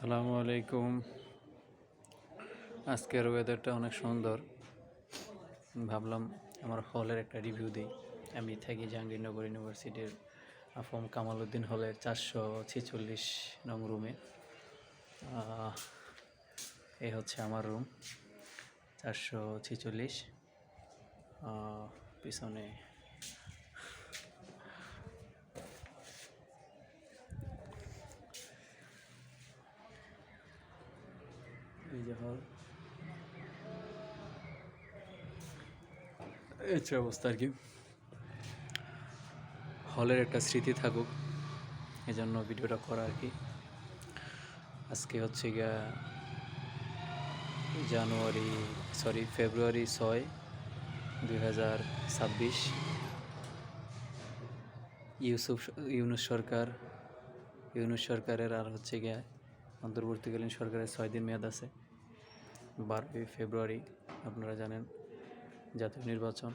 আসসালামু আলাইকুম। আজকের ওয়েদারটা অনেক সুন্দর। ভাবলাম আমার হলের একটা রিভিউ দিই। আমি থাকি জাহাঙ্গীরনগর ইউনিভার্সিটির আফম কামাল উদ্দিন হলের 446 নং রুমে। এই হচ্ছে আমার রুম 446। পিছনে এই যে হল, এই অবস্থা আর কি। হলের একটা স্মৃতি থাকুক, এজন্য ভিডিওটা করা আর কি। আজকে হচ্ছে গিয়া ফেব্রুয়ারি 6, 2026। ইউনূস সরকারের আর হচ্ছে গিয়া অন্তর্বর্তীকালীন সরকারের 6 দিন মেয়াদ আছে। 12 ফেব্রুয়ারি আপনারা জানেন জাতীয় নির্বাচন।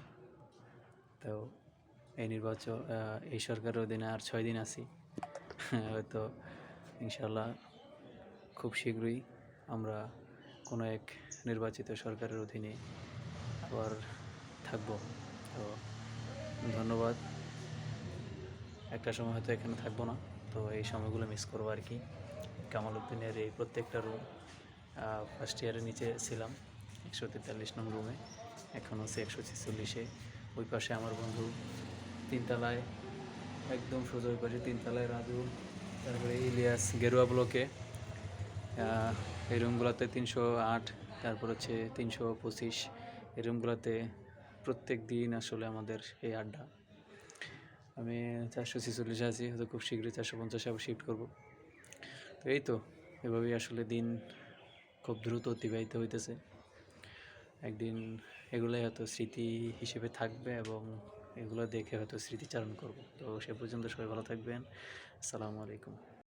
তো এই সরকারের অধীনে আর 6 দিন আছি। হয়তো ইনশাল্লাহ খুব শীঘ্রই আমরা কোনো এক নির্বাচিত সরকারের অধীনে আবার থাকব। তো ধন্যবাদ। একটা সময় হয়তো এখানে থাকবো না, তো এই সময়গুলো মিস করবো আর কি। কামাল উদ্দিনের এই প্রত্যেকটা রুম, ফার্স্ট ইয়ারের নিচে ছিলাম 143 নং রুমে, এখন হচ্ছে 146-এ। ওই পাশে আমার বন্ধু, তিনতলায়, একদম সোজা ওই পাশে তিনতলায় রাজু, তারপরে ইলিয়াস গেরুয়া ব্লকে। এই রুমগুলোতে 308, তারপর হচ্ছে 325। এই রুমগুলোতে প্রত্যেক দিন আসলে আমাদের এই আড্ডা। আমি 446 আছি, হয়তো খুব শীঘ্রই 450 আবার শিফট করবো। তো এই তো, এভাবেই আসলে দিন খুব দ্রুত অতিবাহিত হইতেছে। একদিন এগুলোই হয়তো স্মৃতি হিসেবে থাকবে এবং এগুলো দেখে হয়তো স্মৃতিচারণ করব। তো সে পর্যন্ত সবাই ভালো থাকবেন। আসসালামু আলাইকুম।